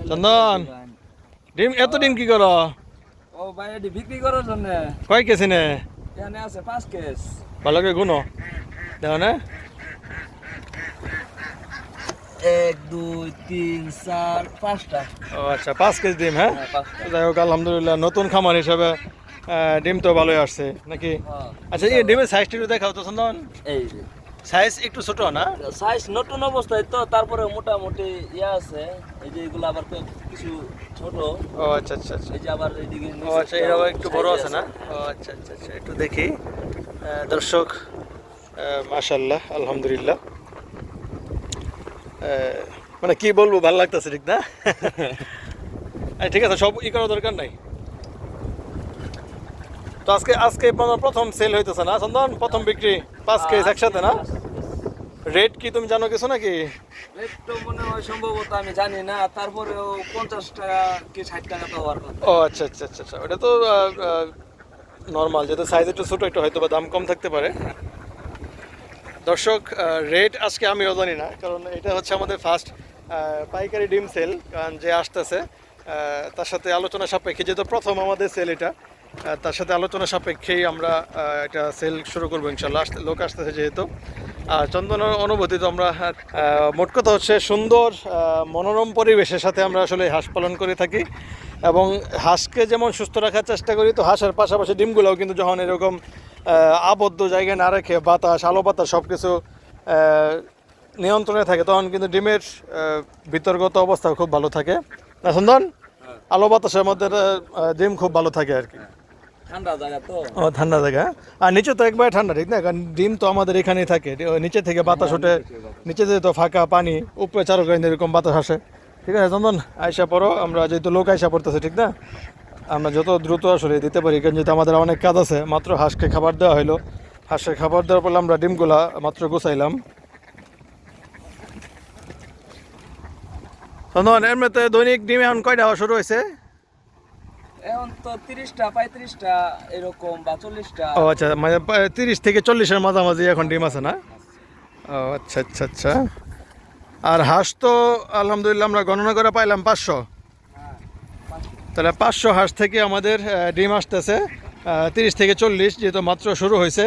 চন্দন ডিম এত ডিম কি করো? ও ভাই এটি বিক্রি করার জন্য। কয় কেজি নে? এখানে আছে 5 কেস। ভালো করে গুনো দেখো না। 1 2 3 4 5টা। ও আচ্ছা 5 কেজি ডিম। হ্যাঁ, হ্যাঁ 5টা। যাই হোক আলহামদুলিল্লাহ নতুন খামার হিসাবে ডিম তো ভালোই আসছে নাকি? হ্যাঁ। আচ্ছা এই ডিমের সাইজটা একটু দেখাও তো চন্দন। এই যে সাইজ একটু ছোট না? সাইজ নতুন অবস্থায় তো, তারপরে মোটামুটি ইয়া আছে। এই যে এগুলো আবার কিছু ছোট। ও আচ্ছা আচ্ছা আচ্ছা। এই যে আবার এইদিকে ও আচ্ছা এর আবার একটু বড় আছে না? ও আচ্ছা আচ্ছা আচ্ছা একটু দেখি দর্শক। মাশাআল্লাহ আলহামদুলিল্লাহ। মানে কি বলবো, ভালো লাগতেছে ঠিক না? ঠিক আছে, সব ই করার দরকার নাই। তো আজকে আজকে প্রথম সেল হইতেছে না চন্দন? প্রথম বিক্রি 5 কেজি একসাথে না? রেট কি তুমি জানো কিছু নাকি? রেট তো মনে হয় সম্ভবত আমি জানি না, তারপরেও 50 টাকা কি 60 টাকা তো হওয়ার কথা। ও আচ্ছা আচ্ছা আচ্ছা আচ্ছা, ওটা তো নর্মাল, যেহেতু সাইজ একটু ছোটো একটু হয়তো বা দাম কম থাকতে পারে। দর্শক রেট আজকে আমিও জানি না, কারণ এটা হচ্ছে আমাদের ফার্স্ট পাইকারি ডিম সেল। কারণ যে আসতেছে তার সাথে আলোচনা সাপেক্ষে, যেহেতু প্রথম আমাদের সেল এটা, তার সাথে আলোচনা সাপেক্ষেই আমরা এটা সেল শুরু করবো ইনশাল্লাহ। লোক আসতেছে যেহেতু। আর চন্দনের অনুভূতি তো আমরা মোট কথা হচ্ছে সুন্দর মনোরম পরিবেশের সাথে আমরা আসলে হাঁস পালন করে থাকি, এবং হাঁসকে যেমন সুস্থ রাখার চেষ্টা করি, তো হাঁসের পাশাপাশি ডিমগুলোও কিন্তু যখন এরকম আবদ্ধ জায়গায় না রেখে বাতাস আলো বাতাস সব কিছু নিয়ন্ত্রণে থাকে, তখন কিন্তু ডিমের ভিতরগত অবস্থা খুব ভালো থাকে না চন্দন? আলো বাতাসের মধ্যে ডিম খুব ভালো থাকে আর কি। ঠান্ডা জায়গা তো। ও ঠান্ডা জায়গা। আর নিচে তো একবারে ঠান্ডা ঠিক না, কারণ ডিম তো আমাদের এখানেই থাকে। নিচে থেকে বাতাস ওঠে, নিচে থেকে তো ফাঁকা পানি, উপরে চারোখানে এরকম বাতাস আসে। ঠিক আছে চন্দন, আয়সা পড়ো। আমরা যেহেতু লোক আয়সা পড়তেছে ঠিক না, আমরা যত দ্রুত আসলে দিতে পারি, কারণ যেহেতু আমাদের অনেক কাজ আছে। মাত্র হাঁসকে খাবার দেওয়া হলো, হাঁসের খাবার দেওয়ার পর আমরা ডিমগুলা মাত্র গুছাইলাম। চন্দন এমনিতে দৈনিক ডিম এখন কয়টা হওয়া শুরু হয়েছে? এখন তো 30টা 35টা এরকম বা 40টা। ও আচ্ছা, মানে 30 থেকে 40-এর মাঝামাঝি এখন ডিম আছে না? ও আচ্ছা আচ্ছা আচ্ছা। আর হাঁস তো আলহামদুলিল্লাহ আমরা গণনা করে পাইলাম 500। তাহলে 500 হাঁস থেকে আমাদের ডিম আসতেছে 30 থেকে 40, যেহেতু মাত্র শুরু হয়েছে।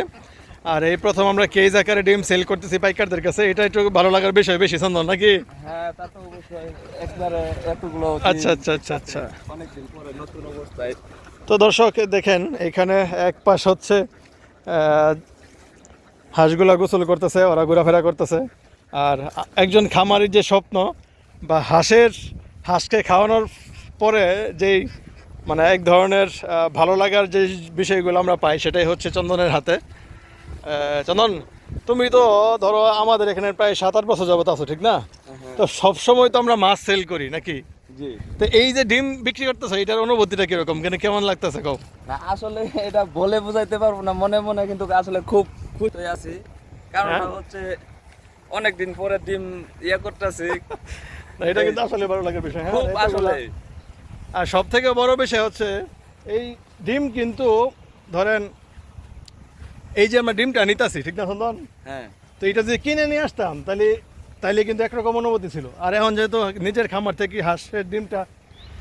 আর এই প্রথম আমরা কেজ আকারে ডিম সেল করতেছি পাইকারদের কাছে, এটা একটু ভালো লাগার বিষয় বেশি চন্দন নাকি? হ্যাঁ তা তো অবশ্যই, একবারে এতগুলো আচ্ছা আচ্ছা আচ্ছা আচ্ছা। অনেকদিন পরে নতুন অবস্থায়। তো দর্শক দেখেন, এখানে এক পাশ হচ্ছে হাঁসগুলা গোসল করতেছে, ওরা ঘোরাফেরা করতেছে। আর একজন খামারির যে স্বপ্ন, বা হাঁসকে খাওয়ানোর পরে যেই মানে এক ধরনের ভালো লাগার যে বিষয়গুলো আমরা পাই, সেটাই হচ্ছে চন্দনের হাতে। চন্দন, তুমি তো ধরো আমাদের এখানে প্রায় 7-8 বছর যাবত আছো ঠিক না? তো সবসময় তো আমরা মাছ সেল করি নাকি? জি। তো এই যে ডিম বিক্রি করতেছো, এটার অনুভূতিটা কিরকম, কেমন লাগতেছে কও? না আসলে এটা বলে বোঝাইতে পারবো না, মনে মনে কিন্তু আসলে খুব খুশি হয়ে আছি। কারণ হচ্ছে অনেকদিন পরে ডিম ইয়ে করতেছি। না এটা কিন্তু আসলে ভালো লাগার বিষয়। হ্যাঁ খুব আসলে। আর সব থেকে বড় বিষয় হচ্ছে এই ডিম কিন্তু ধরেন এই যে আমরা ডিমটা নিতাছি ঠিক না চন্দন? হ্যাঁ। তো এটা যে কিনে নিয়ে আসতাম তাইলে কিন্তু একরকম অনুভূতি ছিল। আর এখন যেহেতু নিজের খামার থেকে হাঁসের ডিমটা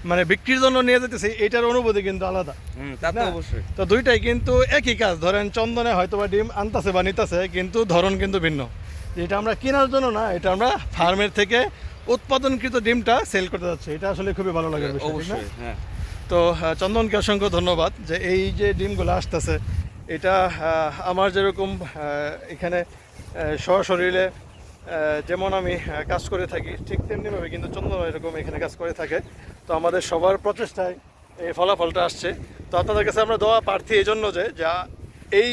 মানে বিক্রির জন্য নিয়ে যেতেছি, এটার অনুভূতি কিন্তু আলাদা। তা তো অবশ্যই। তো দুইটাই কিন্তু একই কাজ। ধরেন চন্দনে হয়তো বা ডিম আনতাছে বা নিতাছে, কিন্তু ধরন কিন্তু ভিন্ন। এটা আমরা কেনার জন্য না, এটা আমরা ফার্মের থেকে উৎপাদনকৃত ডিমটা সেল করতে যাচ্ছি। এটা আসলে খুবই ভালো লাগার বিষয় ঠিক না? অবশ্যই হ্যাঁ। তো চন্দনকে অসংখ্য ধন্যবাদ যে এই যে ডিমগুলো আসতেছে, এটা আমার যেরকম এখানে সশরীরে যেমন আমি কাজ করে থাকি, ঠিক তেমনিভাবে কিন্তু চন্দন এরকম এখানে কাজ করে থাকে। তো আমাদের সবার প্রচেষ্টায় এই ফলাফলটা আসছে। তো আপনাদের কাছে আমরা দোয়া প্রার্থী এই জন্য যে এই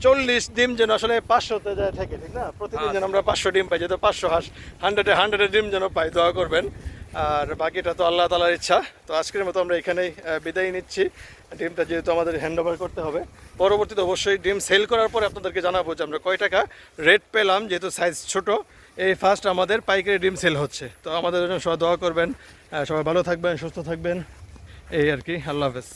40 ডিম যেন আসলে 500-তে যায় থাকে ঠিক না? প্রতিদিন যেন আমরা 500 ডিম পাই, যেহেতু 500 হাঁস 100-এ ডিম যেন পাই, দোয়া করবেন। আর বাকিটা তো আল্লাহ তাআলার ইচ্ছা। তো আজকের মতো আমরা এখানেই বিদায় নিচ্ছি। ডিমটা যেহেতু আমাদের হ্যান্ড ওভার করতে হবে, পরবর্তীতে অবশ্যই ডিম সেল করার পরে আপনাদেরকে জানাবো যে আমরা কয় টাকা রেট পেলাম, যেহেতু সাইজ ছোট। এই ফার্স্ট আমাদের পাইকারি ডিম সেল হচ্ছে। তো আমাদের জন্য সবাই দোয়া করবেন, সবাই ভালো থাকবেন, সুস্থ থাকবেন, এই আর কি। আল্লাহ হাফেজ।